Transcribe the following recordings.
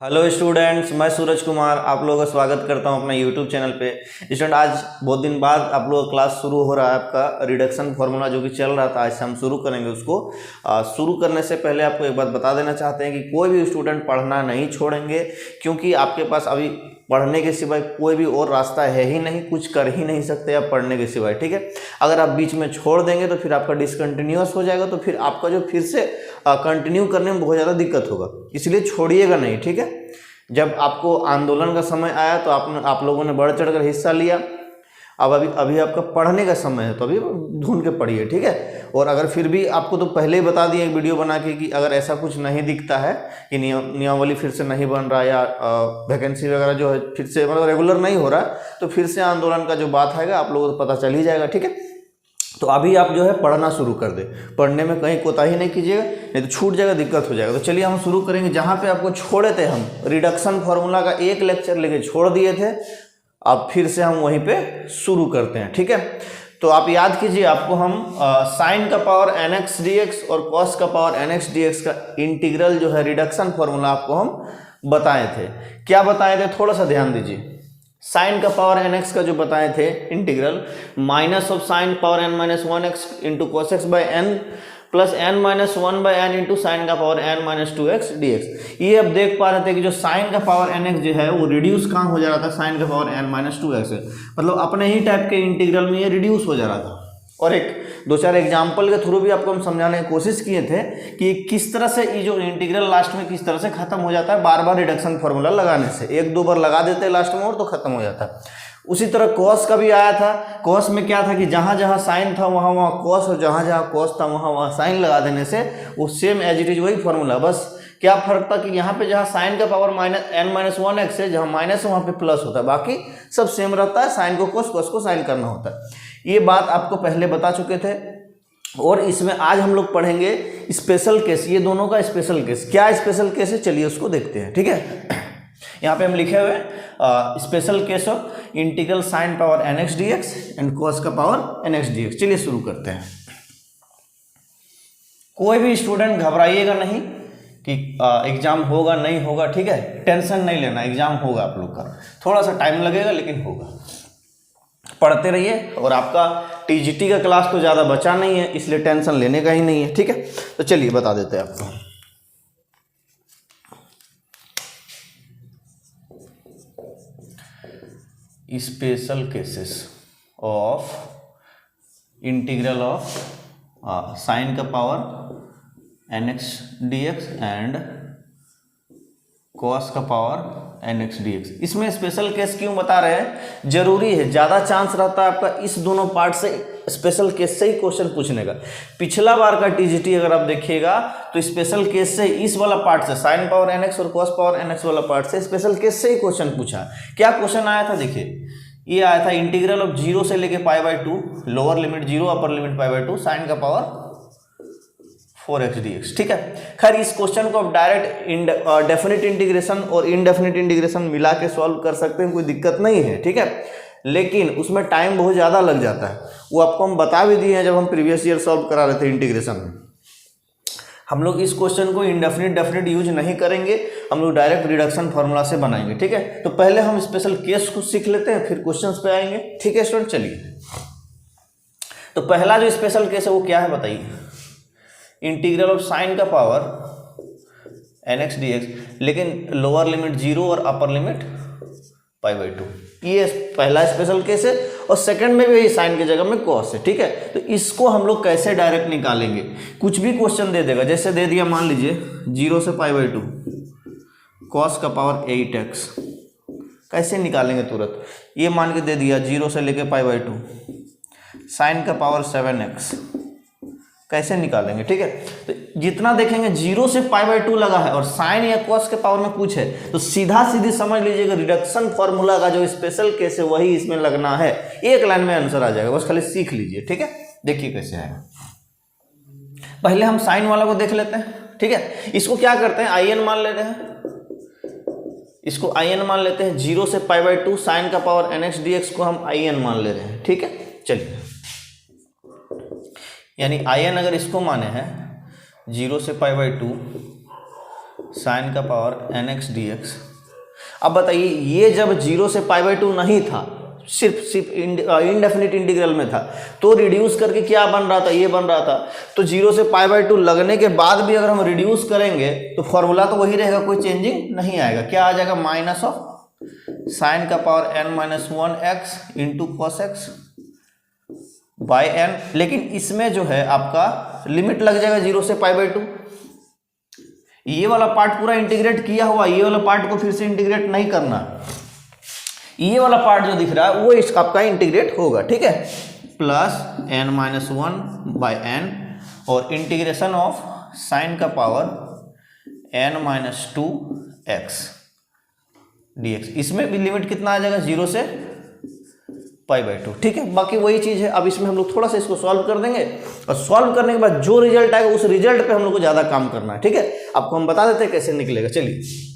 Hello students, मैं सूरज कुमार आप लोगों का स्वागत करता हूं अपना यूट्यूब चैनल पे। स्टूडेंट, आज बहुत दिन बाद आप लोगों का क्लास शुरू हो रहा है। आपका रिडक्शन फार्मूला जो कि चल रहा था, आज से हम शुरू करेंगे उसको। शुरू करने से पहले आपको एक बात बता देना चाहते हैं कि कोई भी स्टूडेंट पढ़ना नहीं छोड़ेंगे, क्योंकि आपके पास अभी पढ़ने के सिवाय कोई भी और रास्ता है ही नहीं, कुछ कर ही नहीं सकते आप पढ़ने के सिवाय। ठीक है, अगर आप बीच में छोड़ देंगे तो फिर आपका डिसकंटिन्यूअस हो जाएगा, तो फिर आपका जो फिर से कंटिन्यू करने में बहुत ज़्यादा दिक्कत होगा, इसलिए छोड़िएगा नहीं। ठीक है, जब आपको आंदोलन का समय आया तो आप लोगों ने बढ़ चढ़कर हिस्सा लिया। अब अभी आपका पढ़ने का समय है, तो अभी ढूंढ के पढ़िए। ठीक है, और अगर फिर भी आपको तो पहले ही बता दिए एक वीडियो बना के कि अगर ऐसा कुछ नहीं दिखता है कि नियमावली फिर से नहीं बन रहा या वैकेंसी वगैरह जो है फिर से मतलब रेगुलर नहीं हो रहा, तो फिर से आंदोलन का जो बात है आप लोगों को पता चल ही जाएगा। ठीक है, तो अभी आप जो है पढ़ना शुरू कर दे, पढ़ने में कहीं कोताही नहीं कीजिएगा, नहीं तो छूट जाएगा, दिक्कत हो जाएगा। तो चलिए हम शुरू करेंगे जहाँ पे आपको छोड़े थे। हम रिडक्शन फार्मूला का एक लेक्चर लेके छोड़ दिए थे, अब फिर से हम वहीं पे शुरू करते हैं। ठीक है, तो आप याद कीजिए, आपको हम साइन का पावर nx dx और कॉस का पावर nx dx का इंटीग्रल जो है रिडक्शन फार्मूला आपको हम बताए थे। क्या बताए थे, थोड़ा सा ध्यान दीजिए। साइन का पावर nx का जो बताए थे integral minus of sine power n minus 1x into cos x by n plus n minus 1 by n into sine का power n minus 2x dx। ये अब देख पा रहे थे कि जो साइन का पावर nx जो है वो रिड्यूस कहाँ हो जा रहा था, साइन का पावर n माइनस 2x, मतलब अपने ही टाइप के इंटीग्रल में ये रिड्यूस हो जा रहा था। और एक दो चार एग्जाम्पल के थ्रू भी आपको हम समझाने की कोशिश किए थे कि किस तरह से ये जो इंटीग्रल लास्ट में किस तरह से खत्म हो जाता है बार बार रिडक्शन फार्मूला लगाने से। एक दो बार लगा देते हैं लास्ट में और तो खत्म हो जाता है। उसी तरह कॉस का भी आया था। कॉस में क्या था कि जहां जहां साइन था वहां वहां कॉस, और जहां जहां कॉस था वहां वहां साइन लगा देने से वो सेम एज इट इज वही फार्मूला। बस क्या फर्क था कि यहाँ पे जहाँ साइन का पावर n माइनस 1x है, जहाँ माइनस है वहाँ पे प्लस होता है, बाकी सब सेम रहता है। साइन को कॉस, कॉस को साइन करना होता है। ये बात आपको पहले बता चुके थे। और इसमें आज हम लोग पढ़ेंगे स्पेशल केस, ये दोनों का स्पेशल केस। क्या स्पेशल केस है, चलिए उसको देखते हैं। ठीक है, यहाँ पे हम लिखे हुए special case of integral sine power nx dx and cos का पावर nx dx। चलिए शुरू करते हैं। कोई भी स्टूडेंट घबराइएगा नहीं कि एग्जाम होगा नहीं होगा। ठीक है, टेंशन नहीं लेना, एग्जाम होगा आप लोग का, थोड़ा सा टाइम लगेगा लेकिन होगा। पढ़ते रहिए, और आपका टीजीटी का क्लास तो ज़्यादा बचा नहीं है, इसलिए टेंशन लेने का ही नहीं है। ठीक है, तो चलिए बता देते हैं आपको। Special cases of integral of sine का power nx dx and cos का पावर nx dx। इसमें स्पेशल केस क्यों बता रहे हैं, जरूरी है, ज़्यादा चांस रहता है आपका इस दोनों पार्ट से स्पेशल केस से ही क्वेश्चन पूछने का। पिछला बार का टीजीटी अगर आप देखिएगा तो स्पेशल केस से इस वाला पार्ट से साइन पावर nx और कॉस पावर nx वाला पार्ट से स्पेशल केस से ही क्वेश्चन पूछा। क्या क्वेश्चन आया था, देखिए ये आया था इंटीग्रल ऑफ 0 से लेके π/2, lower limit 0 upper limit π/2, sine का पावर 4x dx। ठीक है, खैर इस क्वेश्चन को आप डायरेक्ट डेफिनेट इंटीग्रेशन और इनडेफिनेट इंटीग्रेशन मिला के सॉल्व कर सकते हैं, कोई दिक्कत नहीं है। ठीक है, लेकिन उसमें टाइम बहुत ज़्यादा लग जाता है, वो आपको हम बता भी दिए हैं जब हम प्रीवियस ईयर सॉल्व करा रहे थे इंटीग्रेशन में। हम लोग इस क्वेश्चन को इनडेफिनेट डेफिनेट यूज नहीं करेंगे, हम लोग डायरेक्ट रिडक्शन फार्मूला से बनाएंगे। ठीक है, तो पहले हम स्पेशल केस को सीख लेते हैं, फिर क्वेश्चंस पे आएंगे। ठीक है स्टूडेंट, चलिए तो पहला जो स्पेशल केस है वो क्या है बताइए। इंटीग्रल ऑफ साइन का पावर nx dx, लेकिन लोअर लिमिट 0 और अपर लिमिट π/2, ये पहला स्पेशल केस है। और सेकंड में भी साइन की जगह में कॉस है। ठीक है, तो इसको हम लोग कैसे डायरेक्ट निकालेंगे, कुछ भी क्वेश्चन दे देगा, जैसे दे दिया मान लीजिए 0 से π/2 कॉस का पावर 8x, कैसे निकालेंगे तुरंत। ये मान के दे दिया 0 से लेके π/2 साइन का पावर 7x, कैसे निकालेंगे। ठीक है, तो जितना देखेंगे 0 से π/2 लगा है और साइन या कॉस के पावर में कुछ है, तो सीधा सीधी समझ लीजिएगा रिडक्शन फार्मूला का जो स्पेशल केस है वही इसमें लगना है। एक लाइन में आंसर आ जाएगा, बस खाली सीख लीजिए। ठीक है, देखिए कैसे आएगा। पहले हम साइन वाला को देख लेते हैं। ठीक है, इसको क्या करते हैं, in मान लेते हैं, इसको in मान लेते हैं। 0 से π/2 साइन का पावर nx dx को हम in मान ले रहे हैं। ठीक है, चलिए, यानी in अगर इसको माने हैं 0 से π/2 साइन का पावर nx dx। अब बताइए ये जब 0 से π/2 नहीं था, सिर्फ इनडेफिनिट इंटीग्रल में था, तो रिड्यूस करके क्या बन रहा था, ये बन रहा था। तो 0 से π/2 लगने के बाद भी अगर हम रिड्यूस करेंगे तो फॉर्मूला तो वही रहेगा, कोई चेंजिंग नहीं आएगा। क्या आ जाएगा, माइनस ऑफ साइन का power n-1x into cos x by n। लेकिन इसमें जो है आपका लिमिट लग जाएगा 0 से π/2। ये वाला पार्ट पूरा इंटीग्रेट किया हुआ, ये वाला पार्ट को फिर से इंटीग्रेट नहीं करना। ये वाला पार्ट जो दिख रहा है वो इसका आपका इंटीग्रेट होगा, ठीक है। प्लस n-1 बाय n और इंटीग्रेशन ऑफ साइन का पावर n-2x dx। इसमें भी लिमिट कितना आ जाएगा, 0 से π/2, ठीक है। बाकी वही चीज़ है। अब इसमें हम लोग थोड़ा सा इसको सॉल्व कर देंगे और सॉल्व करने के बाद जो रिजल्ट आएगा उस रिजल्ट पे हम लोग को ज़्यादा काम करना है, ठीक है। आपको हम बता देते हैं कैसे निकलेगा। चलिए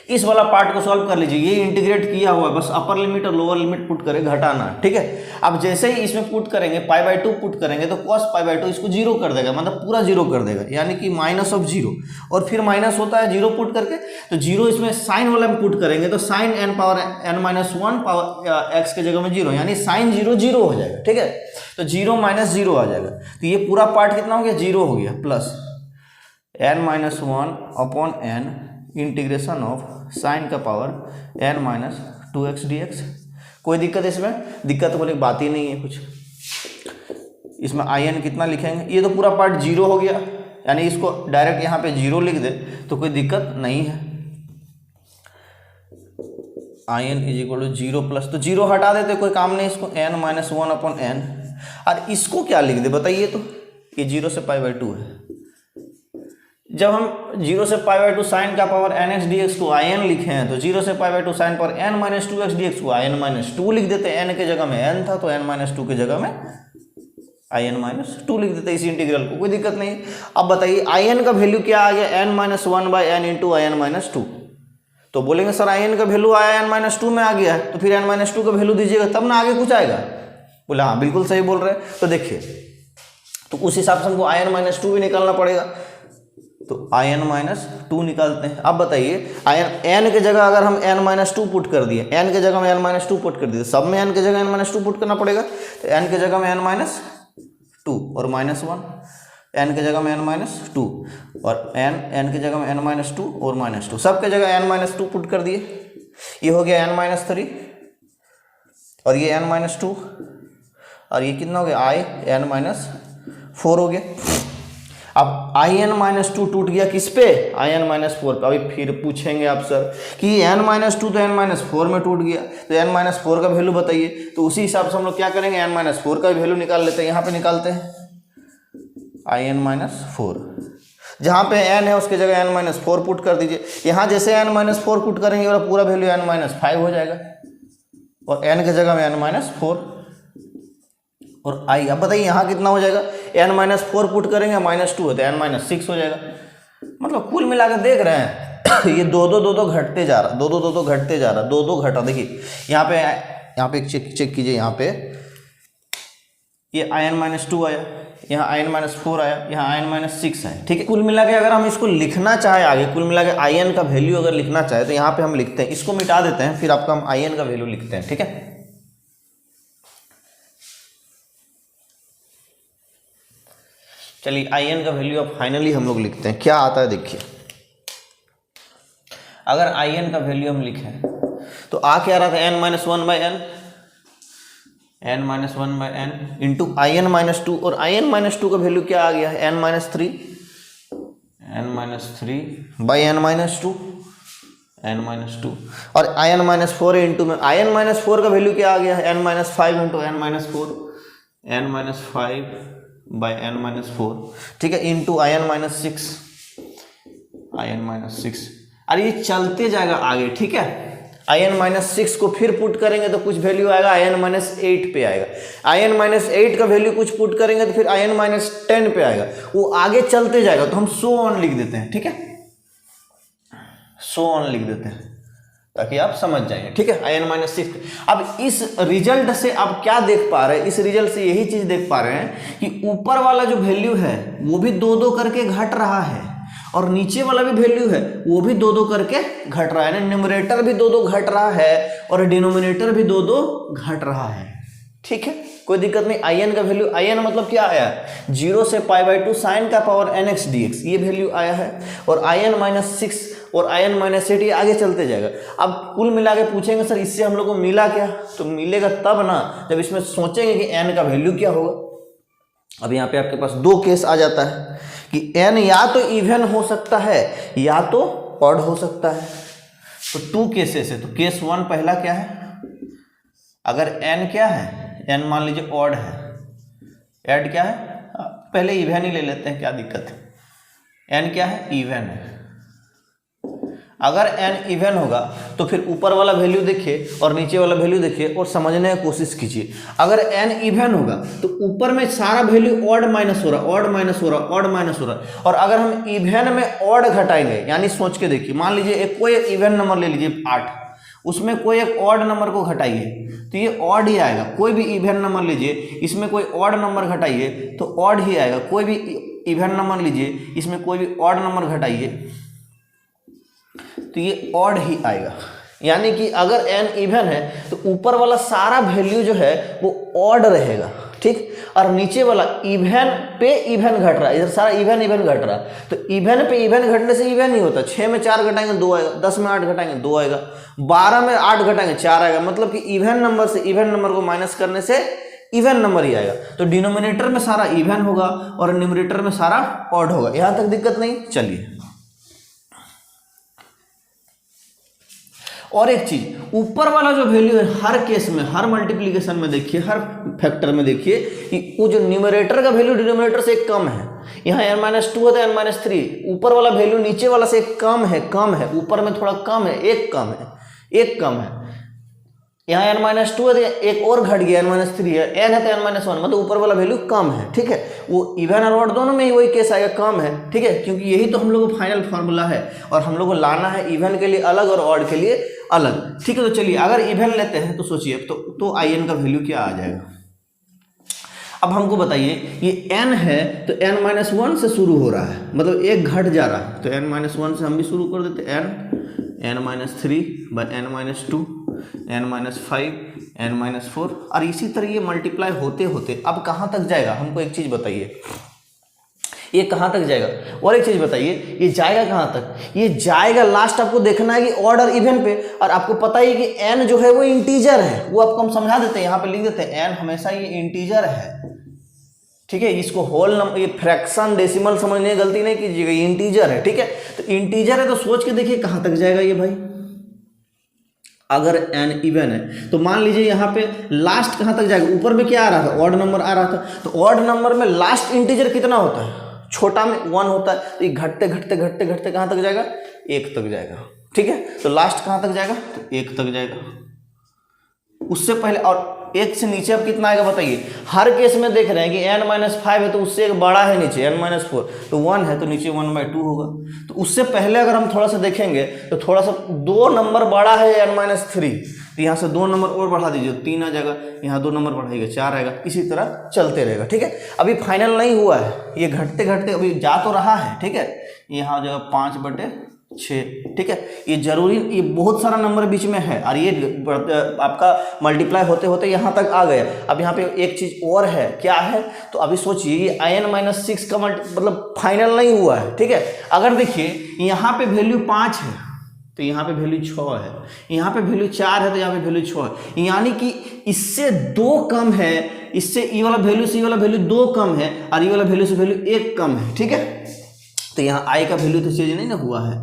इस वाला पार्ट को सॉल्व कर लीजिए। ये इंटीग्रेट किया हुआ है, बस अपर लिमिट और लोअर लिमिट पुट करें, घटाना, ठीक है। अब जैसे ही इसमें पुट करेंगे π/2 पुट करेंगे तो cos π/2 इसको 0 कर देगा, मतलब पूरा 0 कर देगा, यानी कि माइनस ऑफ 0। और फिर माइनस होता है 0 पुट करके, तो 0 इसमें साइन वाला में पुट करेंगे तो sine n power n-1 power x के जगह में 0, यानी साइन 0 0 हो जाएगा, ठीक है। तो 0 - 0 आ जाएगा, तो ये पूरा पार्ट कितना हो गया, 0 हो गया। Plus n-1 upon n integration of sine का पावर n-2x dx। कोई दिक्कत इसमें, दिक्कत वाली बात ही नहीं है कुछ। इसमें in कितना लिखेंगे, ये तो पूरा पार्ट 0 हो गया, यानी इसको डायरेक्ट यहाँ पे 0 लिख दे तो कोई दिक्कत नहीं है। in = 0 प्लस, तो 0 हटा देते कोई काम नहीं, इसको n-1 अपॉन n। और इसको क्या लिख दे बताइए, तो ये 0 से π/2 है। जब हम 0 से π/2 साइन का पावर nx dx को in लिखे हैं, तो 0 से π/2 साइन पावर n-2x dx को in-2 लिख देते हैं। n के जगह में n था तो n-2 के जगह में in-2 लिख देते हैं इसी इंटीग्रल को, कोई दिक्कत नहीं। अब बताइए in का वैल्यू क्या आ गया, n-1 bye n into in-2। तो बोलेंगे सर in का वैल्यू आया n-2 में आ गया है, तो फिर n-2 का वैल्यू दीजिएगा तब ना आगे कुछ आएगा। बोले हाँ बिल्कुल सही बोल रहे हैं। तो देखिए, तो उस हिसाब से हमको in-2 भी निकालना पड़ेगा, तो in-2 निकालते हैं। अब बताइए n के जगह अगर हम n-2 पुट कर दिए, n के जगह में n-2 पुट कर दिए, सब में n के जगह n-2 पुट करना पड़ेगा। तो n के जगह में n-2 और -1, n के जगह में n-2 और n के जगह में n-2 और -2, सब के जगह n-2 पुट कर दिए। ये हो गया n-3 और ये n-2 और ये कितना हो गया in-4 हो गया। अब in-2 टूट गया किस पे, in-4 पे। अभी फिर पूछेंगे आप सर कि n-2 तो n-4 में टूट गया, तो n-4 का वैल्यू बताइए। तो उसी हिसाब से हम लोग क्या करेंगे, n-4 का वैल्यू निकाल लेते हैं। यहाँ पे निकालते हैं in-4, जहाँ पे n है उसके जगह n-4 पुट कर दीजिए। यहाँ जैसे n-4 पुट करेंगे और पूरा वैल्यू n-5 हो जाएगा और n के जगह में n-4 और i। अब बताइए यहाँ कितना हो जाएगा, n-4 पुट करेंगे -2 है तो n-6 हो जाएगा। मतलब कुल मिलाकर देख रहे हैं ये दो घटते जा रहा, दो घटते जा रहा, दो घटा। देखिए यहाँ पे चेक कीजिए, यहाँ पे ये in-2 आया, यहाँ in-4 आया, यहाँ in-6 है, ठीक है। कुल मिला के अगर हम इसको लिखना चाहे आगे, कुल मिला के in का वैल्यू अगर लिखना चाहे तो यहाँ पे हम लिखते हैं, इसको मिटा देते हैं, फिर आपका हम in का वैल्यू लिखते हैं, ठीक है। चलिए in का वैल्यू अब फाइनली हम लोग लिखते हैं, क्या आता है देखिए। अगर in का वैल्यू हम लिखें तो आ क्या रहा था, n-1 bye n into in-2 और in-2 का वैल्यू क्या आ गया है, n-3 बाई n-2 और in-4 इंटू में in-4 का वैल्यू क्या आ गया है, n-5 into n-5 by n-4, ठीक है, इंटू in-6 अरे ये चलते जाएगा आगे, ठीक है। in-6 को फिर पुट करेंगे तो कुछ वैल्यू आएगा in-8 पे आएगा, in-8 का वैल्यू कुछ पुट करेंगे तो फिर in-10 पे आएगा, वो आगे चलते जाएगा। तो हम सो ऑन लिख देते हैं, ठीक है, सो ऑन लिख देते हैं ताकि आप समझ जाएंगे, ठीक है। in-6। अब इस रिजल्ट से आप क्या देख पा रहे हैं, इस रिजल्ट से यही चीज देख पा रहे हैं कि ऊपर वाला जो वैल्यू है वो भी दो करके घट रहा है और नीचे वाला भी वैल्यू है वो भी 2 2 करके घट रहा है, यानी न्यूमरेटर भी 2 2 घट रहा है और डिनोमिनेटर भी 2 2 घट रहा है। ठीक है, कोई दिक्कत नहीं। आई एन का वैल्यू, आई एन मतलब क्या आया, 0 से π/2 साइन का पावर nx dx, ये वैल्यू आया है। और आई एन -6 और आई एन -8 ये आगे चलते जाएगा। अब कुल मिला के पूछेंगे सर इससे हम लोग को मिला क्या, तो मिलेगा तब ना जब इसमें सोचेंगे कि n का वैल्यू क्या होगा। अब यहाँ पे आपके पास 2 केस आ जाता है कि n या तो इवन हो सकता है या तो ऑड हो सकता है। तो 2 केसेस है। तो केस 1 पहला क्या है, अगर n क्या है, n मान लीजिए ऑड है, ऐड क्या है, पहले इवन ही ले लेते हैं, क्या दिक्कत है, n क्या है, इवन है। अगर n इवन होगा तो फिर ऊपर वाला वैल्यू देखिए और नीचे वाला वैल्यू देखिए और समझने की कोशिश कीजिए। अगर n इवन होगा तो ऊपर में सारा वैल्यू ऑड माइनस हो रहा, ऑड माइनस हो रहा, ऑड माइनस हो रहा। और अगर हम इवन में ऑड घटाएंगे, यानी सोच के देखिए, मान लीजिए एक कोई इवन नंबर ले लीजिए 8, उसमें कोई एक ऑड नंबर को घटाइए तो ये ऑड ही आएगा। कोई भी इवन नंबर लीजिए, इसमें कोई ऑड नंबर घटाइए तो ऑड ही आएगा। कोई भी इवन नंबर लीजिए, इसमें कोई भी ऑड नंबर घटाइए तो ये ऑड ही आएगा। यानी कि अगर n इवन है तो ऊपर वाला सारा वैल्यू जो है वो ऑड रहेगा, ठीक। और नीचे वाला इवन पे इवन घट रहा है, इधर सारा इवन इवन घट रहा है। तो इवन पे इवन घटने से इवन ही होता है। 6 में 4 घटाएंगे 2 आएगा, 10 में 8 घटाएंगे 2 आएगा, 12 में 8 घटाएंगे 4 आएगा। मतलब कि इवन नंबर से इवन नंबर को माइनस करने से इवन नंबर ही आएगा। तो डिनोमिनेटर में सारा इवन होगा और न्यूमरेटर में सारा ऑड होगा। यहां तक दिक्कत नहीं। चलिए और एक चीज, ऊपर वाला जो वैल्यू है हर केस में, हर मल्टीप्लिकेशन में देखिए, हर फैक्टर में देखिए कि वो जो न्यूमरेटर का वैल्यू डिनोमिनेटर से एक कम है। यहाँ n-2 होता है n-3, ऊपर वाला वैल्यू नीचे वाला से एक कम है, कम है, ऊपर में थोड़ा कम है, एक कम है, एक कम है। यहाँ n-2 है तो एक और घट गया, n-3 है, n है तो n-1, मतलब ऊपर वाला वैल्यू कम है, ठीक है। वो इवन और ऑड दोनों में ही वही केस आएगा, कम है, ठीक है, क्योंकि यही तो हम लोग को फाइनल फार्मूला है और हम लोग को लाना है इवन के लिए अलग और ऑड के लिए अलग, ठीक है। तो चलिए अगर इवन लेते हैं तो सोचिए तो आई एन का वैल्यू क्या आ जाएगा। अब हमको बताइए, ये n है तो n-1 से शुरू हो रहा है, मतलब एक घट जा रहा है, तो n-1 से हम भी शुरू कर देते हैं। n-3 bye n-2, n-5, n-4, और इसी तरह ये मल्टीप्लाई होते होते अब कहाँ तक जाएगा, हमको एक चीज़ बताइए, ये कहाँ तक जाएगा। और एक चीज़ बताइए, ये जाएगा कहाँ तक, ये जाएगा लास्ट आपको देखना है कि ऑड और इवन पे। और आपको पता ही कि n जो है वो इंटीजर है, वो आपको हम समझा देते हैं, यहाँ पे लिख देते हैं n हमेशा ये इंटीजर है, ठीक है। इसको होल नंबर, ये फ्रैक्शन डेसिमल समझने की गलती नहीं कीजिएगा, ये इंटीजर है, ठीक है। तो इंटीजर है तो सोच के देखिए कहाँ तक जाएगा ये भाई। अगर n इवन है तो मान लीजिए यहाँ पे लास्ट कहाँ तक जाएगा, ऊपर में क्या आ रहा था, ऑड नंबर आ रहा था, तो ऑड नंबर में लास्ट इंटीजर कितना होता है, छोटा में 1 होता है, तो ये घटते घटते घटते घटते कहाँ तक जाएगा, 1 तक जाएगा, ठीक है। तो लास्ट कहाँ तक जाएगा, तो 1 तक जाएगा। उससे पहले और 1 से नीचे अब कितना आएगा बताइए। हर केस में देख रहे हैं कि n-5 है तो उससे एक बड़ा है नीचे, n-4 तो 1 है तो नीचे 1/2 होगा। तो उससे पहले अगर हम थोड़ा सा देखेंगे तो थोड़ा सा 2 नंबर बड़ा है n-3, तो यहाँ से 2 नंबर और बढ़ा दीजिए, 3 आ जाएगा, यहाँ 2 नंबर बढ़ाइएगा, 4 आएगा, इसी तरह चलते रहेगा, ठीक है। अभी फाइनल नहीं हुआ है, ये घटते घटते अभी जा तो रहा है, ठीक है। यहाँ आ जाएगा 5/6, ठीक है। ये जरूरी, ये बहुत सारा नंबर बीच में है और ये आपका मल्टीप्लाई होते होते यहाँ तक आ गया। अब यहाँ पे एक चीज और है, क्या है, तो अभी सोचिए ये in-6 का मतलब फाइनल नहीं हुआ है, ठीक है। अगर देखिए यहाँ पे वैल्यू 5 है तो यहाँ पे वैल्यू 6 है, यहाँ पे वैल्यू 4 है तो यहाँ पे वैल्यू 6 है, यानी कि इससे 2 कम है, इससे ई वाला वैल्यू से ई वाला वैल्यू 2 कम है और ई वाला वैल्यू से वैल्यू 1 कम है, ठीक है। तो यहाँ आई का वैल्यू तो चेंज नहीं ना हुआ है।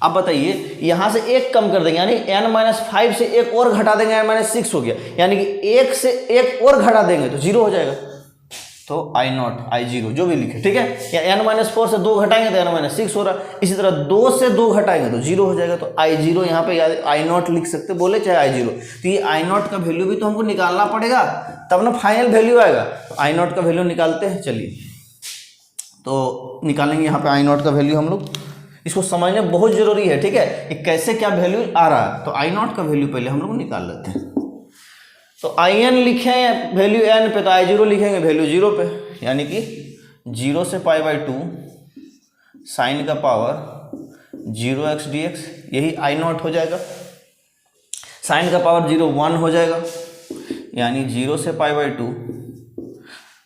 अब बताइए यहाँ से 1 कम कर देंगे, यानी n-5 से 1 और घटा देंगे, n-6 हो गया, यानी कि 1 से 1 और घटा देंगे तो 0 हो जाएगा। तो I0, I0 जो भी लिखे, ठीक है। या n-4 से 2 घटाएंगे तो n-6 हो रहा। इसी तरह 2 से 2 घटाएंगे तो 0 हो जाएगा। तो I0 यहाँ पे I0 लिख सकते, बोले चाहे I0। तो ये I0 का वैल्यू भी तो हमको निकालना पड़ेगा, तब ना फाइनल वैल्यू आएगा। तो I0 का वैल्यू निकालते हैं, चलिए तो निकालेंगे यहाँ पे I0 का वैल्यू हम लोग। इसको समझना बहुत जरूरी है, ठीक है, कि कैसे क्या वैल्यू आ रहा है। तो I0 का वैल्यू पहले हम लोग निकाल लेते हैं। तो In लिखें वैल्यू n पे, तो I0 लिखेंगे वैल्यू 0 पे, यानी कि 0 से π/2 साइन का पावर 0x dx, यही आई नॉट हो जाएगा। साइन का पावर 0 1 हो जाएगा, यानी 0 से π/2,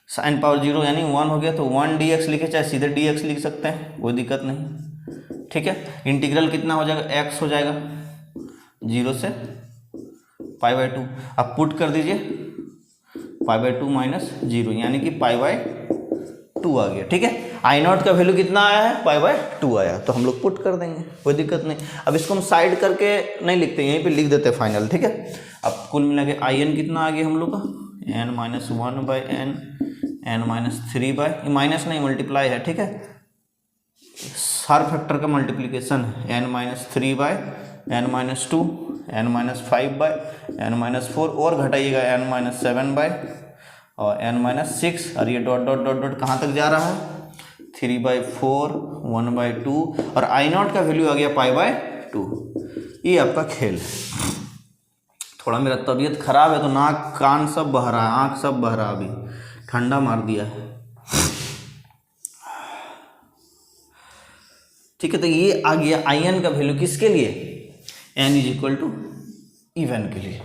साइन पावर 0 यानी 1 हो गया, तो 1 dx लिखे, चाहे सीधे dx लिख सकते हैं, कोई दिक्कत नहीं। ठीक है, इंटीग्रल कितना हो जाएगा, x हो जाएगा 0 से π/2। अब पुट कर दीजिए π/2 माइनस 0, यानी कि π/2 आ गया। ठीक है, आई नॉट का वैल्यू कितना आया है, π/2 आया, तो हम लोग पुट कर देंगे, कोई दिक्कत नहीं। अब इसको हम साइड करके नहीं लिखते, यहीं पे लिख देते हैं फाइनल। ठीक है, अब कुल मिला के आई एन कितना आ गया हम लोग का, n-1/n, n-3/, माइनस नहीं मल्टीप्लाई है। ठीक है, हर फैक्टर का मल्टीप्लिकेशन है, n-3/n-2, n-5/n-4, और घटाइएगा n-7/, और n-6, और ये डॉट डॉट डॉट डॉट कहाँ तक जा रहा है, 3/4, 1/2, और आई नॉट का वैल्यू आ गया π/2। ये आपका खेल है। थोड़ा मेरा तबीयत खराब है तो नाक कान सब बह रहा है, आँख सब बह रहा है, अभी ठंडा मार दिया है। ठीक है, तो ये आ गया आई एन का वैल्यू किसके लिए, n = इवन के लिए।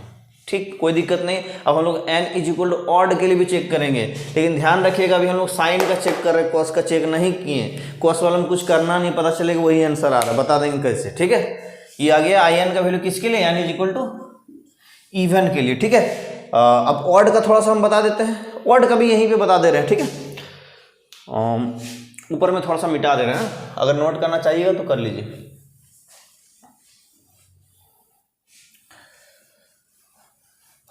ठीक, कोई दिक्कत नहीं। अब हम लोग n = ऑड के लिए भी चेक करेंगे, लेकिन ध्यान रखिएगा अभी हम लोग साइन का चेक कर रहे हैं, कॉस का चेक नहीं किए। कॉस वाला में कुछ करना नहीं, पता चलेगा वही आंसर आ रहा है, बता देंगे कैसे। ठीक है, ये आ गया आई एन का वैल्यू किसके लिए, n = इवन के लिए। ठीक है, अब ऑड का थोड़ा सा हम बता देते हैं, ऑड का भी यहीं पे बता दे रहे हैं। ठीक है, ऊपर में थोड़ा सा मिटा दे रहे हैं, अगर नोट करना चाहिएगा तो कर लीजिए।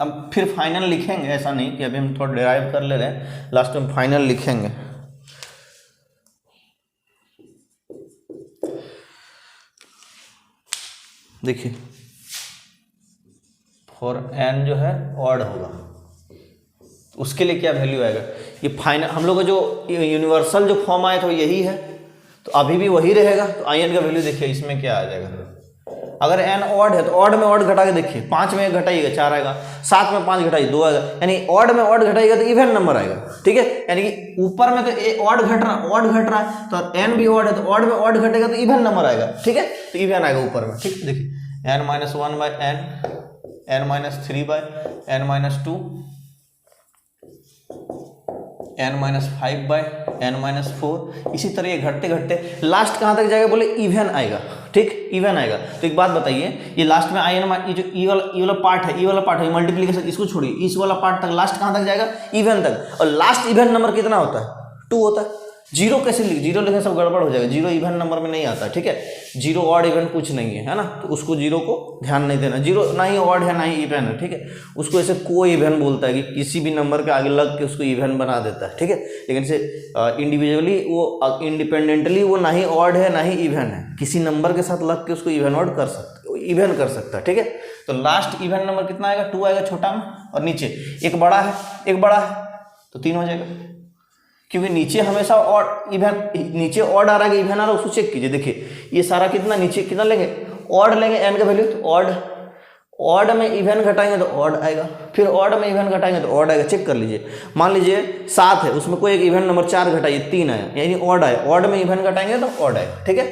हम फिर फाइनल लिखेंगे, ऐसा नहीं कि अभी हम थोड़ा डिराइव कर ले रहे हैं, लास्ट में फाइनल लिखेंगे। देखिए फॉर n जो है ऑड होगा, उसके लिए क्या वैल्यू आएगा, ये फाइनल हम लोग का जो यूनिवर्सल जो फॉर्म आया था यही है, तो अभी भी वही रहेगा। तो आई एन का वैल्यू देखिए इसमें क्या आ जाएगा, अगर n ऑड है तो ऑड में ऑड घटा के देखिए, 5 में 1 घटाइएगा 4 आएगा, 7 में 5 घटाइए 2 आएगा, यानी ऑड में ऑड घटाइएगा तो इवन नंबर आएगा। ठीक है, यानी कि ऊपर में तो ऑड घट रहा है, तो n भी ऑड है तो ऑड में ऑड घटेगा तो इवन नंबर आएगा। ठीक है, तो इवन आएगा ऊपर में। ठीक, देखिए n-1/n, n-3/n-2, n-5/n-4, इसी तरह ये घटते घटते लास्ट कहाँ तक जाएगा, बोले इवन आएगा। ठीक, इवन आएगा। तो एक बात बताइए, ये लास्ट में आई एन, ये जो ई वाला पार्ट है, मल्टीप्लिकेशन इसको छोड़िए, इस वाला पार्ट तक लास्ट कहाँ तक जाएगा, इवन तक। और लास्ट इवन नंबर कितना होता है, 2 होता है। 0 कैसे लिख, 0 लिखने सब गड़बड़ हो जाएगा, 0 इवन नंबर में नहीं आता। ठीक है, 0 ऑड इवन कुछ नहीं है ना, तो उसको 0 को ध्यान नहीं देना, 0 ना ही ऑड है ना ही इवन है। ठीक है, उसको ऐसे को इवन बोलता है कि किसी भी नंबर के आगे लग के उसको इवन बना देता है। ठीक है, लेकिन से इंडिविजुअली वो इंडिपेंडेंटली वो ना ही ऑड है ना ही इवन है, किसी नंबर के साथ लग के उसको इवन ऑड कर सकता, इवन कर सकता है। ठीक है, तो लास्ट इवन नंबर कितना आएगा, 2 आएगा छोटा में, और नीचे एक बड़ा है तो 3 हो जाएगा, क्योंकि नीचे हमेशा ऑड इवन, नीचे ऑड आ रहा है कि इवन आ रहा है, उसको चेक कीजिए। देखिए ये सारा कितना नीचे कितना लेंगे, ऑड लेंगे n का वैल्यू, तो ऑड में इवन घटाएंगे तो ऑड आएगा, फिर ऑड में इवन घटाएंगे तो ऑड आएगा। चेक कर लीजिए, मान लीजिए 7 है, उसमें कोई एक इवन नंबर 4 घटाइए 3 आया, यानी ऑड आया, ऑड में इवन घटाएंगे तो ऑड आएगा। ठीक है,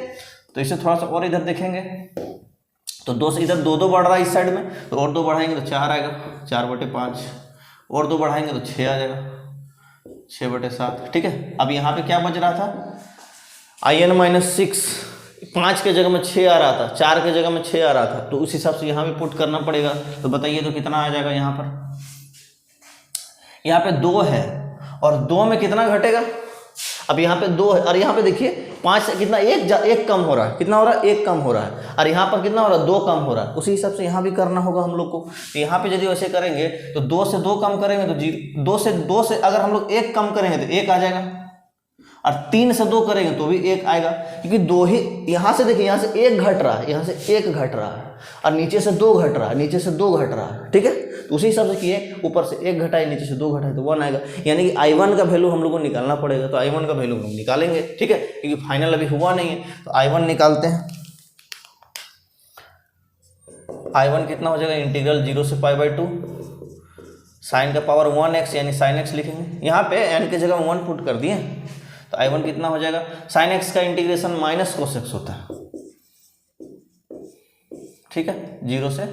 तो इसे थोड़ा सा और इधर देखेंगे तो 2 से इधर 2 बढ़ रहा है इस साइड में, तो और 2 बढ़ाएंगे तो 4 आएगा, 4/5, और 2 बढ़ाएंगे तो 6 आ जाएगा, 6/7। ठीक है, अब यहाँ पे क्या बच रहा था, in-6, 5 के जगह में 6 आ रहा था, 4 के जगह में 6 आ रहा था, तो उस हिसाब से यहाँ भी पुट करना पड़ेगा। तो बताइए तो कितना आ जाएगा, यहाँ पे 2 है, और 2 में कितना घटेगा, अब यहाँ पे 2 है, और यहाँ पे देखिए 5 से कितना एक कम हो रहा है, कितना हो रहा है, 1 कम हो रहा है, और यहाँ पर कितना हो रहा है, 2 कम हो रहा है। उसी हिसाब से यहाँ भी करना होगा हम लोग को। तो यहाँ पे यदि वैसे करेंगे तो 2 से 2 कम करेंगे तो 0, 2 से अगर हम लोग 1 कम करेंगे तो 1 आ जाएगा, और 3 से 2 करेंगे तो भी 1 आएगा, क्योंकि 2 ही, यहाँ से देखिए, यहाँ से 1 घट रहा है, यहाँ से 1 घट रहा है, और नीचे से 2 घट रहा है, नीचे से 2 घट रहा है। ठीक है, तो उसी हिसाब से किए, ऊपर से 1 घटाए, नीचे से 2 घटाए तो 1 आएगा, यानी कि I1 का वैल्यू हम लोग को निकालना पड़ेगा। तो I1 का वैल्यू हम लोग निकालेंगे। ठीक है, क्योंकि फाइनल अभी हुआ नहीं है, तो I1 निकालते हैं। I1 कितना हो जाएगा, इंटीग्रल 0 से π/2, साइन का पावर 1x, यानी sin x लिखेंगे। यहाँ पे n की जगह 1 पुट कर दिए, तो I1 कितना हो जाएगा, साइन एक्स का इंटीग्रेशन माइनस कोस एक्स होता है, ठीक है, 0 से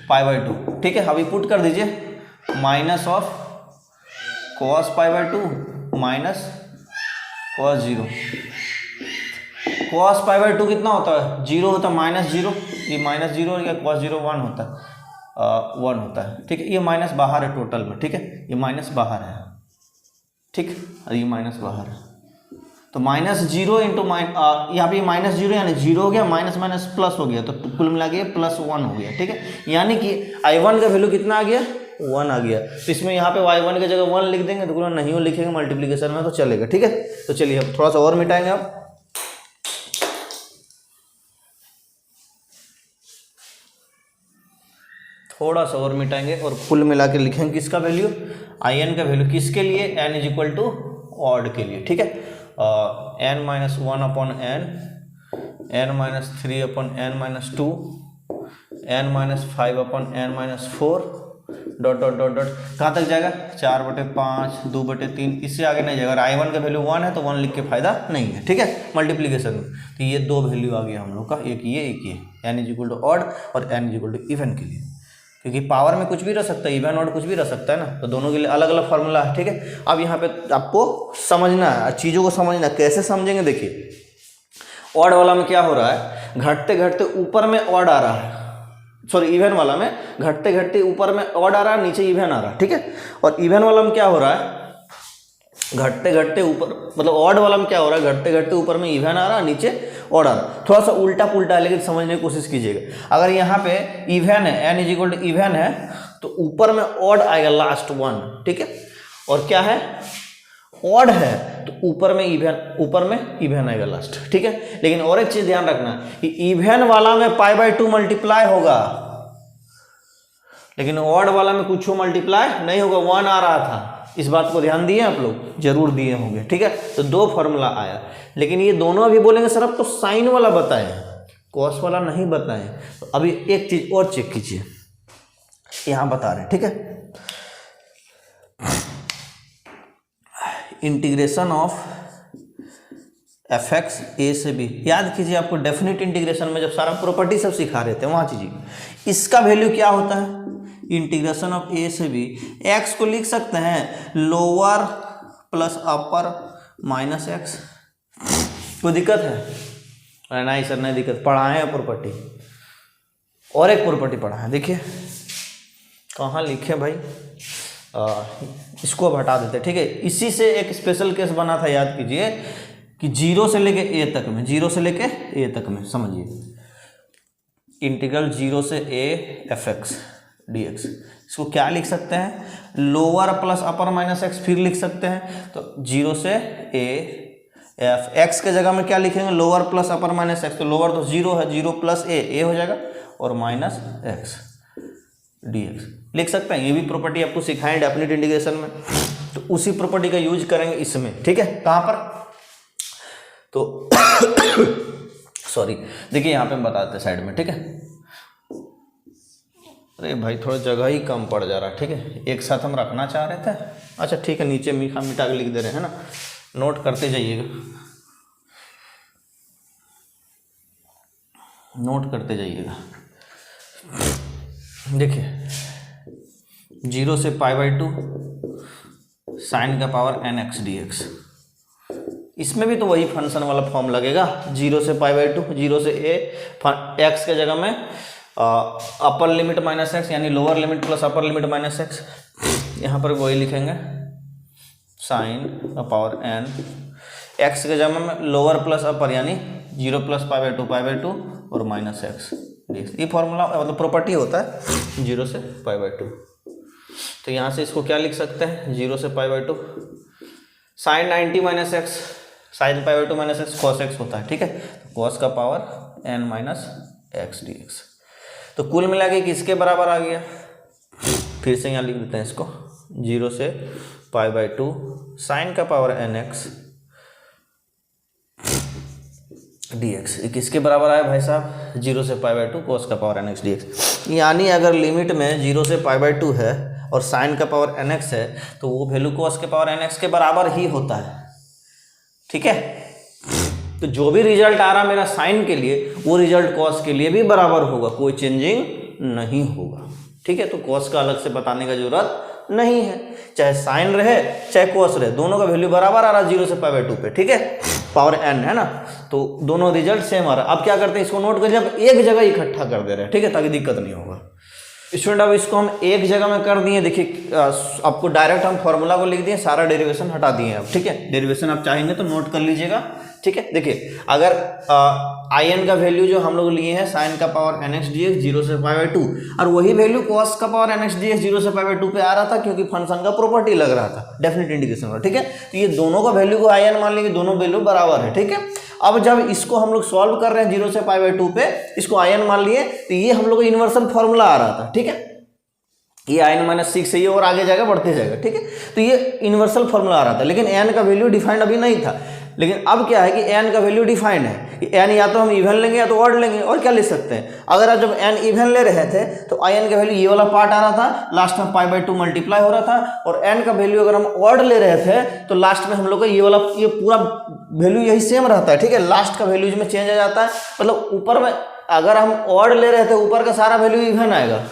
π/2, ठीक है। अभी पुट कर दीजिए minus of cos π/2 minus cos 0, cos π/2 कितना होता है, 0 होता है, माइनस 0, ये माइनस 0 या cos 0 1 होता है, 1 होता है, ठीक है। ये माइनस बाहर है टोटल में, ठीक है, ये माइनस बाहर है, ठीक, और ये माइनस बाहर है, तो माइनस 0 इंटू यहाँ पे माइनस 0 यानी 0 हो गया, माइनस माइनस प्लस हो गया, तो कुल मिला के प्लस 1 हो गया, ठीक है। यानी कि I1 का वैल्यू कितना आ गया, 1 आ गया। तो इसमें यहाँ पे Y1 की जगह 1 लिख देंगे, तो पूरा नहीं लिखेंगे मल्टीप्लीकेशन में तो चलेगा, ठीक है। तो चलिए अब थोड़ा सा और मिटाएंगे आप, थोड़ा सा और मिटाएंगे और कुल मिला के लिखेंगे किसका वैल्यू, IN का वैल्यू किसके लिए, n is equal to odd के लिए, ठीक है। n-1/n, n-3/n-2, n-5/n-4 dot dot dot dot कहाँ तक जाएगा, 4/5, 2/3, इससे आगे नहीं जाएगा। अगर I1 का वैल्यू 1 है तो 1 लिख के फायदा नहीं है, ठीक है, मल्टीप्लीकेशन में। तो ये दो वैल्यू आ गया हम लोग का, एक ये n is equal to odd और n is equal to even के लिए, क्योंकि पावर में कुछ भी रह सकता है, इवन ऑड कुछ भी रह सकता है ना, तो दोनों के लिए अलग अलग फार्मूला है, ठीक है। अब यहाँ पे आपको समझना है, चीज़ों को समझना, कैसे समझेंगे, देखिए ऑड वाला में क्या हो रहा है, घटते घटते ऊपर में ऑड आ रहा है, सॉरी इवन वाला में घटते घटते ऊपर में ऑड आ रहा है, नीचे इवन आ रहा है, ठीक है। और इवन वाला में क्या हो रहा है, घटते घटते ऊपर, मतलब ऑड वाला में क्या हो रहा है, घटते घटते ऊपर में इवन आ रहा है, नीचे ऑड आ रहा है। थोड़ा सा उल्टा पुल्टा है, लेकिन समझने की कोशिश कीजिएगा। अगर यहाँ पे इवन है, n is equal to even है, तो ऊपर में ऑड आएगा लास्ट 1, ठीक है। और क्या है, ऑड है तो ऊपर में इवन आएगा लास्ट, ठीक है। लेकिन और एक चीज ध्यान रखना कि इवन वाला में π/2 मल्टीप्लाई होगा, लेकिन ऑड वाला में कुछ मल्टीप्लाई नहीं होगा, 1 आ रहा था। इस बात को ध्यान दिए आप लोग, जरूर दिए होंगे, ठीक है। तो दो फॉर्मूला आया, लेकिन ये दोनों अभी बोलेंगे सर अब तो साइन वाला बताए, कॉस वाला नहीं बताए। तो अभी एक चीज और चेक कीजिए, यहां बता रहे हैं, ठीक है। इंटीग्रेशन ऑफ fx a से b, याद कीजिए आपको डेफिनेट इंटीग्रेशन में जब सारा प्रॉपर्टी सब सिखा रहे थे वहां चीजिए, इसका वैल्यू क्या होता है, इंटीग्रेशन ऑफ a से b, x को लिख सकते हैं लोअर प्लस अपर माइनस x, कोई दिक्कत है, नहीं सर नहीं दिक्कत, पढ़ाए हैं प्रॉपर्टी, और एक प्रॉपर्टी पढ़ा है, देखिए कहाँ लिखे भाई, इसको अब हटा देते, ठीक है। इसी से एक स्पेशल केस बना था, याद कीजिए कि 0 से लेके a तक में, 0 से लेके a तक में, समझिए इंटीग्रल 0 से a fx dx, इसको क्या लिख सकते हैं, लोअर प्लस अपर माइनस x, फिर लिख सकते हैं तो 0 से a f, x के जगह में क्या लिखेंगे, लोअर प्लस अपर माइनस x, तो लोअर तो 0 है, 0 प्लस a हो जाएगा, और माइनस x dx लिख सकते हैं। ये भी प्रॉपर्टी आपको सिखाएं डेफिनेट इंटीग्रेशन में, तो उसी प्रॉपर्टी का यूज करेंगे इसमें, ठीक है। कहाँ पर, तो सॉरी देखिए यहाँ पे हम बताते हैं साइड में, ठीक है। अरे भाई थोड़ा जगह ही कम पड़ जा रहा है, ठीक है, एक साथ हम रखना चाह रहे थे। अच्छा ठीक है, नीचे मीठा मिटा के लिख दे रहे हैं ना, नोट करते जाइएगा, नोट करते जाइएगा। देखिए 0 से π/2 साइन का पावर nx dx, इसमें भी तो वही फंक्शन वाला फॉर्म लगेगा, 0 से π/2, 0 से a, x के जगह में अपर लिमिट माइनस एक्स, यानी lower limit plus upper limit minus x, यहाँ पर वही लिखेंगे साइन का पावर n, x के जगह में लोअर प्लस अपर, यानी 0 प्लस π/2 और माइनस एक्स dx। ये फॉर्मूला मतलब प्रॉपर्टी होता है 0 से π/2। तो यहाँ से इसको क्या लिख सकते हैं, 0 से π/2 sine 90 minus x, sine π/2 minus x cos x होता है, ठीक है। कॉस का power n minus x dx, तो कुल मिला के किसके बराबर आ गया, फिर से यहाँ लिख देते हैं इसको, 0 से π/2 साइन का पावर nx dx, ये किसके बराबर आया भाई साहब, 0 से π/2 कॉस का पावर nx dx। यानी अगर लिमिट में 0 से π/2 है और साइन का पावर nx है, तो वो वैल्यू कॉस के पावर nx के बराबर ही होता है, ठीक है। तो जो भी रिजल्ट आ रहा मेरा साइन के लिए वो रिजल्ट कॉस के लिए भी बराबर होगा, कोई चेंजिंग नहीं होगा, ठीक है। तो कॉस का अलग से बताने का जरूरत नहीं है, चाहे साइन रहे चाहे कॉस रहे, दोनों का वैल्यू बराबर आ रहा है 0 से π/2 पे, ठीक है, पावर n है ना, तो दोनों रिजल्ट सेम आ रहा है। अब क्या करते हैं, इसको नोट कर लिया, एक जगह इकट्ठा कर दे रहे हैं, ठीक है, ताकि दिक्कत नहीं होगा। स्टूडेंट अब इसको हम एक जगह में कर दिए, देखिए आपको डायरेक्ट हम फॉर्मूला को लिख दिए, सारा डेरिवेशन हटा दिए अब, ठीक है। डेरिवेशन आप चाहेंगे तो नोट कर लीजिएगा, ठीक है। देखिए अगर in का वैल्यू जो हम लोग लिए हैं साइन का पावर nx dx 0 से π/2, और वही वैल्यू cos का पावर nx dx 0 से π/2 पे आ रहा था, क्योंकि फंक्शन का प्रॉपर्टी लग रहा था, डेफिनेट इंडिकेशन वाला, ठीक है। तो ये दोनों का वैल्यू को in मान लेंगे, दोनों वैल्यू बराबर है, ठीक है। अब जब इसको हम लोग सॉल्व कर रहे हैं 0 से π/2 पे, इसको in मान लिए, तो ये हम लोग को यूनिवर्सल फॉर्मूला आ रहा था, ठीक है। ये in-6 है, ये और आगे जाएगा, बढ़ते जाएगा, ठीक है। तो ये यूनिवर्सल फॉर्मूला आ रहा था, लेकिन n का वैल्यू डिफाइंड अभी नहीं था। लेकिन अब क्या है कि n का वैल्यू डिफाइंड है कि n या तो हम इवन लेंगे या तो ऑड लेंगे, और क्या ले सकते हैं। अगर आप जब n इवन ले रहे थे तो in का वैल्यू ये वाला पार्ट आ रहा था, लास्ट में π/2 मल्टीप्लाई हो रहा था, और n का वैल्यू अगर हम ऑड ले रहे थे तो लास्ट में हम लोग का ये वाला ये पूरा वैल्यू यही सेम रहता है, ठीक है। लास्ट का वैल्यू इसमें चेंज आ जाता है, मतलब ऊपर में अगर हम ऑड ले रहे थे ऊपर का सारा वैल्यू इवन आएगा,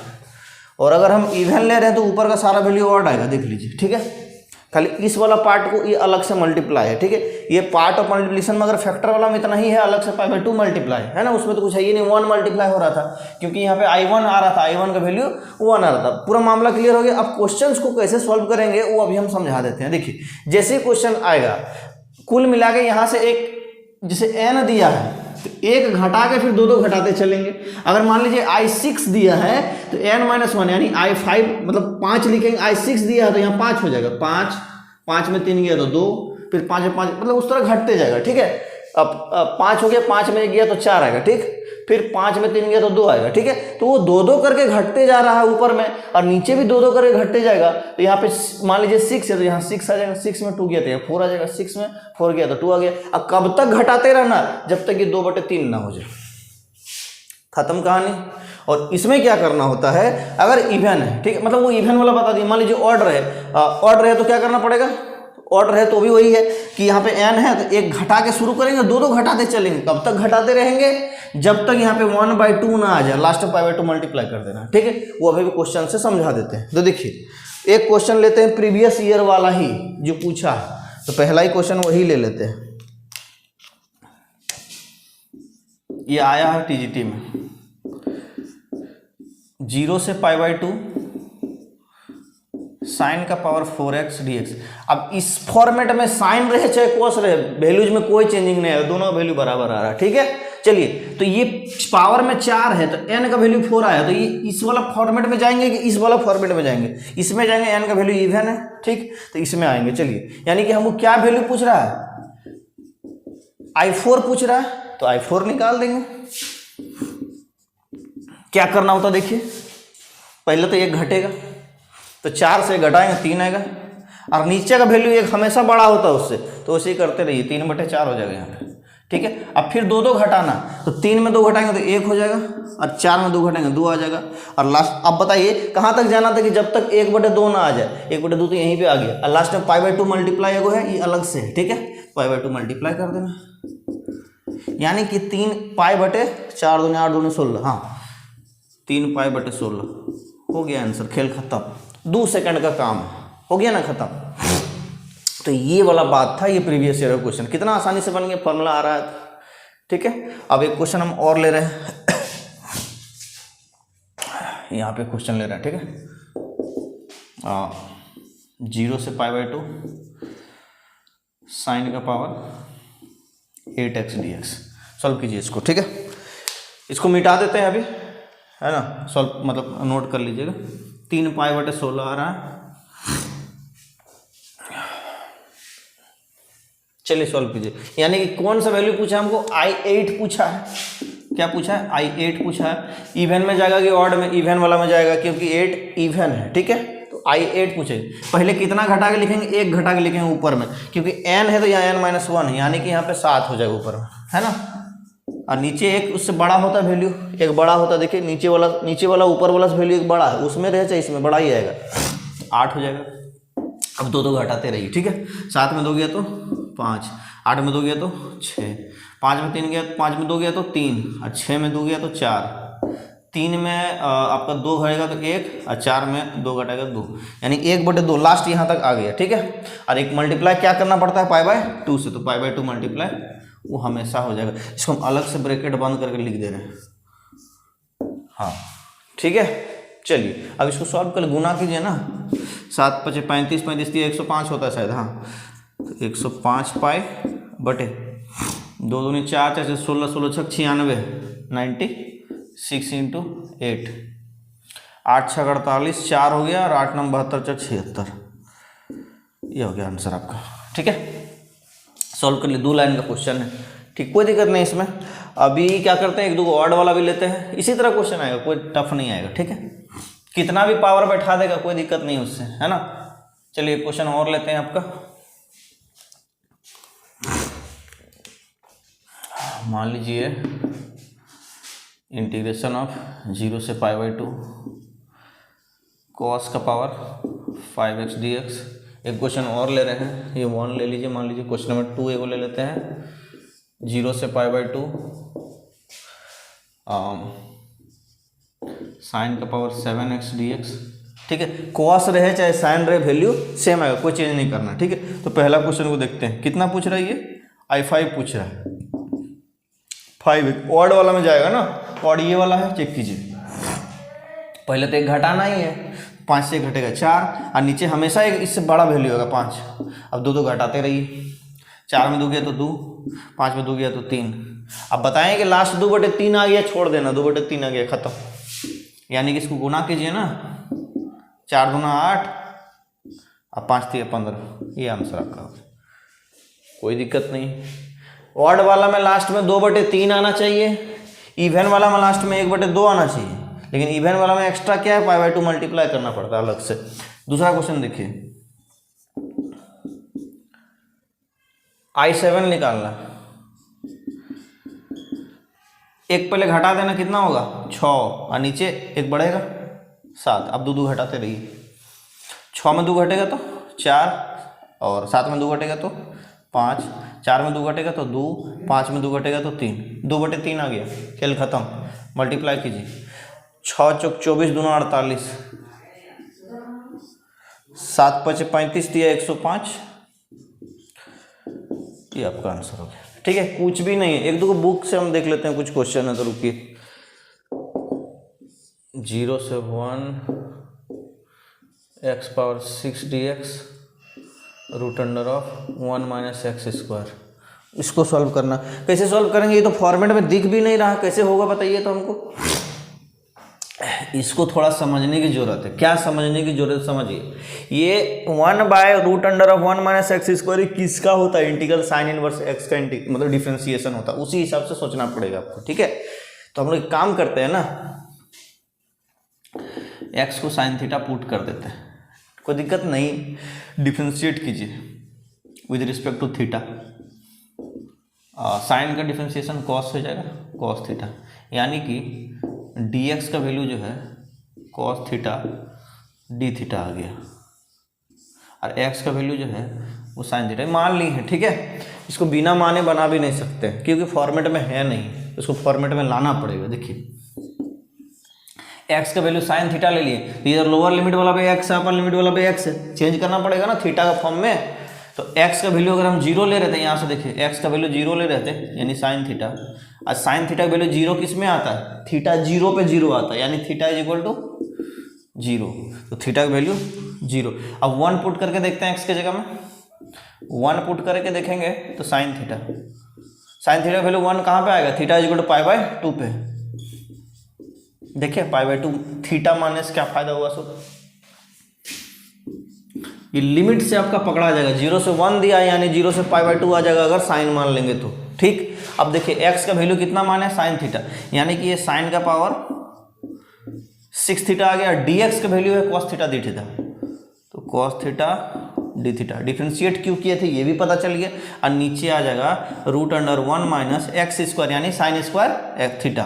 और अगर हम इवन ले रहे हैं तो ऊपर का सारा वैल्यू ऑड आएगा, देख लीजिए, ठीक है। खाली इस वाला पार्ट को ये अलग से मल्टीप्लाई है, ठीक है। ये पार्ट ऑफ मल्टीप्लिकेशन में अगर फैक्टर वाला में इतना ही है, अलग से π/2 मल्टीप्लाई है ना, उसमें तो कुछ है ही नहीं, 1 मल्टीप्लाई हो रहा था, क्योंकि यहाँ पे i1 आ रहा था, i1 का वैल्यू 1 आ रहा था। पूरा मामला क्लियर हो गया। अब क्वेश्चंस को कैसे सॉल्व करेंगे वो अभी हम समझा देते हैं। देखिए जैसे क्वेश्चन आएगा, कुल मिला के यहाँ से एक जैसे n दिया है तो एक घटा के फिर दो घटाते चलेंगे। अगर मान लीजिए i6 दिया है तो n-1 यानी i5 मतलब 5 लिखेंगे, i6 दिया है तो यहाँ 5 हो जाएगा, 5 में 3 गया तो 2, फिर 5 में 5, मतलब उस तरह घटते जाएगा, ठीक है। अब 5 हो गया, 5 में गया तो 4 आएगा, ठीक, फिर 5 में 3 गया तो 2 आएगा, ठीक है। तो वो 2 करके घटते जा रहा है ऊपर में, और नीचे भी 2 करके घटते जाएगा। तो यहाँ पे मान लीजिए 6 है तो यहाँ 6 आ जाएगा, 6 में 2 गया तो यहाँ 4 आ जाएगा, 6 में 4 गया तो 2 आ गया। अब कब तक घटाते रहना, जब तक ये 2/3 ना हो जाए, खत्म कहानी। और इसमें क्या करना होता है, अगर इवन है, ठीक है, मतलब वो इवन वाला बता दिए, मान लीजिए ऑड रहे तो क्या करना पड़ेगा, ऑड रहे तो भी वही है कि यहाँ पे n है तो एक घटा के शुरू करेंगे, 2 घटाते चलेंगे। कब तक घटाते रहेंगे, जब तक यहाँ पे 1/2 ना आ जाए, लास्ट में π/2 मल्टीप्लाई कर देना, ठीक है। वो अभी भी क्वेश्चन से समझा देते हैं। तो देखिए एक क्वेश्चन लेते हैं प्रीवियस ईयर वाला ही जो पूछा है, तो पहला ही क्वेश्चन वही ले लेते हैं। ये आया है टीजीटी में, 0 से π/2 साइन का पावर 4x dx। अब इस फॉर्मेट में साइन रहे चाहे कोस रहे, वैल्यूज में कोई चेंजिंग नहीं है, दोनों वैल्यू बराबर आ रहा है, ठीक है। चलिए तो ये पावर में 4 है तो n का वैल्यू 4 आया, तो ये इस वाला फॉर्मेट में जाएंगे कि इस वाला फॉर्मेट में जाएंगे, इसमें जाएंगे, n का वैल्यू इवन है, ठीक, तो इसमें आएंगे। चलिए यानी कि हमको क्या वैल्यू पूछ रहा है, i4 पूछ रहा है, तो i4 निकाल देंगे। क्या करना होता देखिए, पहले तो 1 घटेगा, तो 4 से घटाएंगे 3 आएगा, और नीचे का वैल्यू 1 हमेशा बड़ा होता है उससे, तो उसे ही करते रहिए, 3/4 हो जाएगा यहाँ पे, ठीक है। अब फिर 2 घटाना, तो 3 में 2 घटाएंगे तो 1 हो जाएगा, और 4 में 2 घटाएंगे 2 आ जाएगा। और लास्ट अब बताइए कहाँ तक जाना था कि जब तक 1/2 ना आ जाए, 1/2 तो यहीं पे आ गया, और लास्ट में π/2 मल्टीप्लाई एगो है, ये अलग से है, ठीक है, π/2 मल्टीप्लाई कर देना, यानी कि 3 π/4 दूनी 8 दूनी 16, हाँ 3 π/16 हो गया आंसर, खेल खत्म, 2 सेकंड का काम हो गया ना, खत्म। तो ये वाला बात था, ये प्रीवियस ईयर का क्वेश्चन कितना आसानी से बन गया, फॉर्मूला आ रहा है, ठीक है। अब एक क्वेश्चन हम और ले रहे हैं, यहाँ पे क्वेश्चन ले रहे हैं, ठीक है। 0 से π/2 साइन का पावर 8x dx, सॉल्व कीजिए इसको, ठीक है। इसको मिटा देते हैं अभी, है ना, सॉल्व मतलब नोट कर लीजिएगा। 3 π/16 आ रहा है, चलिए सॉल्व कीजिए। यानी कि कौन सा वैल्यू पूछा हमको, i8 पूछा है, क्या पूछा है, i8 पूछा है। इवन में जाएगा कि ऑड में, इवन वाला में जाएगा, क्योंकि 8 इवन है, ठीक है। तो i8 पूछेगी, पहले कितना घटा के लिखेंगे, 1 घटा के लिखेंगे ऊपर में, क्योंकि n है तो यहाँ n-1 है, यानी कि यहाँ पे 7 हो जाएगा ऊपर में, है ना। और नीचे एक उससे बड़ा होता है वैल्यू, एक बड़ा होता है, देखिए नीचे वाला ऊपर वाला वैल्यू एक बड़ा है, उसमें रहे चाहे इसमें बड़ा ही आएगा, 8 हो जाएगा। अब 2 घटाते रहिए, ठीक है, 7 में 2 गया तो 5, 8 में 2 गया तो 6, 5 में 3 गया, 5 में 2 गया तो 3, और 6 में 2 गया तो 4, 3 में आपका 2 घटेगा तो 1, और 4 में 2 घटेगा 2, यानी 1/2 लास्ट यहाँ तक आ गया। ठीक है, और एक मल्टीप्लाई क्या करना पड़ता है π/2 से, तो π/2 मल्टीप्लाई वो हमेशा हो जाएगा। इसको हम अलग से ब्रैकेट बंद करके लिख दे रहे हैं। हाँ ठीक है, चलिए अब इसको सॉल्व कर गुना कीजिए ना। 7 × 5 = 35, 35 दिया 105 होता है शायद। हाँ, तो 105 पाई बटे 2 दूनी 4, 4 से 16, 16 × 6 = 96, 96 × 8, 8 × 6 = 48, 4 हो गया, और 8 × 9 = 72, 76। ये हो गया आंसर आपका। ठीक है, सॉल्व कर लिए, 2 लाइन का क्वेश्चन है। ठीक, कोई दिक्कत नहीं इसमें। अभी क्या करते हैं, 1-2 ऑड वाला भी लेते हैं, इसी तरह क्वेश्चन आएगा, कोई टफ नहीं आएगा। ठीक है, कितना भी पावर बैठा देगा कोई दिक्कत नहीं उससे, है ना। चलिए क्वेश्चन और लेते हैं आपका। मान लीजिए इंटीग्रेशन ऑफ 0 से π/2 cos का पावर 5x dx। एक क्वेश्चन और ले रहे हैं, ये 1 ले लीजिए। मान लीजिए क्वेश्चन नंबर 2 एगो ले लेते हैं, 0 से π/2 साइन का पावर 7x dx। ठीक है, कॉस रहे चाहे साइन रहे, वैल्यू सेम आएगा, कोई चेंज नहीं करना। ठीक है, तो पहला क्वेश्चन को देखते हैं, कितना पूछ रहा है ये, I5 पूछ रहा है। 5 ऑड वाला में जाएगा ना, ऑड ये वाला है, चेक कीजिए। पहले तो एक घटाना ही है, 5 से घटेगा 4, और नीचे हमेशा एक इससे बड़ा वैल्यू होगा 5। अब 2 घटाते रहिए, 4 में 2 गया तो 2, 5 में 2 गया तो 3। अब बताएं कि लास्ट 2/3 आ गया, छोड़ देना, 2/3 आ गया, खत्म। यानी कि इसको गुना कीजिए ना, 4 दूना 8 और 5 3 15, ये आंसर आपका। कोई दिक्कत नहीं। ऑड वाला में लास्ट में 2/3 आना चाहिए, इवन वाला में लास्ट में 1/2 आना चाहिए, लेकिन इवन वाला में एक्स्ट्रा क्या है, π/2 मल्टीप्लाई करना पड़ता है अलग से। दूसरा क्वेश्चन देखिए, I7 निकालना, एक पहले घटा देना, कितना होगा 6, और नीचे एक बढ़ेगा 7। अब 2 घटाते रहिए, 6 में 2 घटेगा तो 4, और 7 में 2 घटेगा तो 5, 4 में 2 घटेगा तो 2, 5 में 2 घटेगा तो 3, 2/3 आ गया, खेल खत्म। मल्टीप्लाई कीजिए, 6 × 4 = 24, 2 × 48, 7 × 5 = 35 दिया 105, ये आपका आंसर हो गया। ठीक है, कुछ भी नहीं है, 1-2 बुक से हम देख लेते हैं, कुछ क्वेश्चन है तो रुकिए। 0 से 1 x⁻6 dx √(1 - x²)। इसको सॉल्व करना, कैसे सॉल्व करेंगे, ये तो फॉर्मेट में दिख भी नहीं रहा, कैसे होगा बताइए तो हमको। इसको थोड़ा समझने की जरूरत है। क्या समझने की जरूरत, समझिए। ये 1/√(1 - x²) किसका होता है, इंटीग्रल साइन इनवर्स x का मतलब डिफरेंशिएशन होता है, उसी हिसाब से सोचना पड़ेगा आपको। ठीक है, तो हम लोग काम करते हैं ना, x को साइन थीटा पुट कर देते हैं, कोई दिक्कत नहीं। डिफरेंशिएट कीजिए with respect to theta, sine का डिफरेंशिएशन कॉस हो जाएगा, कॉस थीटा, यानी कि dx का वैल्यू जो है कॉस थीटा डी थीटा आ गया, और x का वैल्यू जो है वो साइन थीटा मान ली है। ठीक है, इसको बिना माने बना भी नहीं सकते क्योंकि फॉर्मेट में है नहीं, इसको फॉर्मेट में लाना पड़ेगा। देखिए x का वैल्यू साइन थीटा ले लिए, तो इधर लोअर लिमिट वाला पे x है, अपर लिमिट वाला पे x है, चेंज करना पड़ेगा ना थीटा का फॉर्म में। तो x का वैल्यू अगर हम 0 ले रहे थे, यहाँ से देखिए x का वैल्यू 0 ले रहे थे, यानी साइन थीटा, और साइन थीटा का वैल्यू 0 किस में आता है, थीटा 0 पे 0 आता है, यानी थीटा = 0, तो थीटा का वैल्यू 0। अब 1 पुट करके देखते हैं x के जगह में, 1 पुट करके देखेंगे तो साइन थीटा का वैल्यू 1 कहाँ पे आएगा, थीटा = π/2 पे। देखिए π/2 थीटा मानने से क्या फायदा हुआ, सो ये लिमिट से आपका पकड़ा जाएगा। 0 से 1 दिया यानी 0 से π/2 आ जाएगा अगर साइन मान लेंगे तो। ठीक, अब देखिए x का वैल्यू कितना माने, साइन थीटा, यानी कि ये साइन का पावर 6 थीटा आ गया, dx का वैल्यू है cos थीटा डी थीटा, तो cos theta D theta. Differentiate क्यों किए थे ये भी पता चल गया, और नीचे आ जाएगा √(1 - x²) यानी साइन स्क्वायर x थीटा।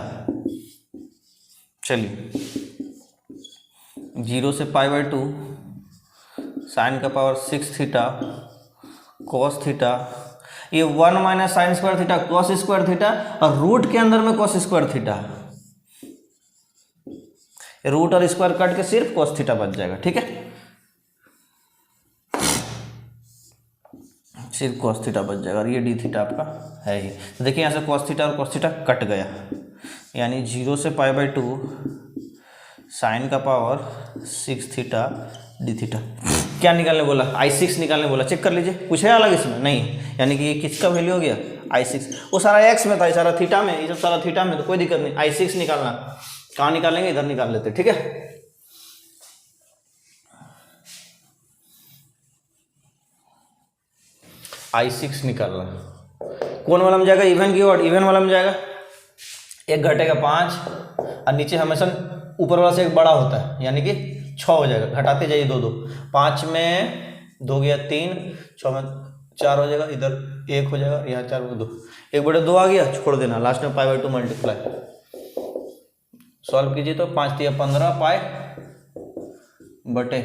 चलिए 0 से π/2 साइन का पावर 6 थीटा cos थीटा, ये 1 minus sine square theta cos square theta, और रूट के अंदर में कॉस स्क्वायर थीटा, रूट और स्क्वायर कट के सिर्फ कॉस थीटा बच जाएगा, ठीक है, सिर्फ कॉस थीटा बच जाएगा, और ये डी थीटा आपका है ही। तो देखिए यहाँ से कॉस थीटा और कॉस थीटा कट गया, यानी 0 से π/2 साइन का पावर 6 थीटा डी थीटा। क्या निकालने बोला? I6 निकालने बोला। चेक कर लीजिए, कुछ है अलग इसमें? नहीं, यानी कि ये किसका वैल्यू हो गया? I6। वो सारा एक्स में था, ये सारा थीटा में, ये सब सारा थीटा में, तो कोई दिक्कत नहीं। I6 निकालना, कहाँ निकालेंगे? इधर निकाल लेते, ठीक है। I6 निकालना, कौन वाला में जाएगा? इवन की ओर, इवन वाला में जाएगा। एक घटेगा 5, और नीचे हमेशा ऊपर वाला से एक बड़ा होता है, यानी कि 6 हो जाएगा। घटाते जाइए 2 2, 5 में 2 गया 3, 6 में 4 हो जाएगा, इधर 1 हो जाएगा, यहाँ 4 में 2, 1/2 आ गया, छोड़ देना, लास्ट में π/2 मल्टीप्लाई। सॉल्व कीजिए तो 5 × 15 पाई बटे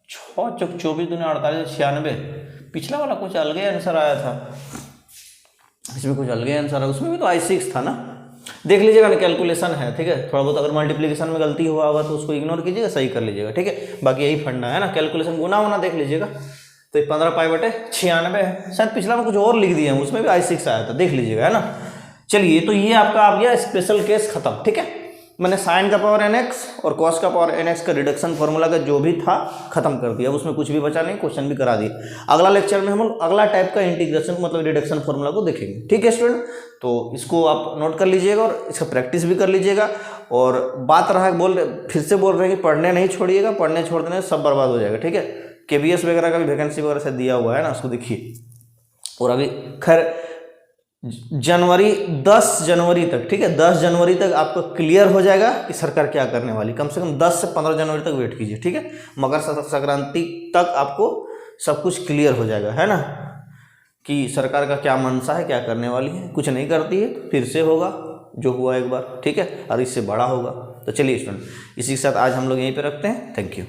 6 × 24 दूनी 48, 96। पिछला वाला कुछ अलग ही आंसर आया था, इसमें कुछ अलग ही आंसर है, उसमें भी तो I6 था ना। देख लीजिएगा ना, कैलकुलेशन है, ठीक है। थोड़ा बहुत अगर मल्टीप्लिकेशन में गलती हुआ होगा तो उसको इग्नोर कीजिएगा, सही कर लीजिएगा, ठीक है। बाकी यही फंडा है ना, कैलकुलेशन गुना वुना देख लीजिएगा। तो 15 π/96 है, शायद पिछला में कुछ और लिख दिया है, उसमें भी I6 आया था, देख लीजिएगा, है ना। चलिए, तो ये आपका आ गया स्पेशल केस खत्म, ठीक है। मैंने साइन का पावर nx और कॉस का पावर nx का रिडक्शन फॉर्मूला का जो भी था खत्म कर दिया, उसमें कुछ भी बचा नहीं, क्वेश्चन भी करा दिए। अगला लेक्चर में हम लोग अगला टाइप का इंटीग्रेशन मतलब रिडक्शन फॉर्मूला को देखेंगे, ठीक है स्टूडेंट। तो इसको आप नोट कर लीजिएगा और इसका प्रैक्टिस भी कर लीजिएगा। और बात रहा फिर से बोल रहे हैं कि पढ़ने नहीं छोड़िएगा, पढ़ने छोड़ देने सब बर्बाद हो जाएगा, ठीक है। KBS वगैरह का भी वैकेंसी वगैरह से दिया हुआ है ना, उसको देखिए। और अभी खैर 10 जनवरी तक, ठीक है, 10 जनवरी तक आपको क्लियर हो जाएगा कि सरकार क्या करने वाली। कम से कम 10 से 15 जनवरी तक वेट कीजिए, ठीक है। मकर संक्रांति तक आपको सब कुछ क्लियर हो जाएगा, है ना, कि सरकार का क्या मंशा है, क्या करने वाली है। कुछ नहीं करती है फिर से होगा जो हुआ एक बार, ठीक है, और इससे बड़ा होगा। तो चलिए स्टूडेंट, इसी के साथ आज हम लोग यहीं पे रखते हैं। Thank you.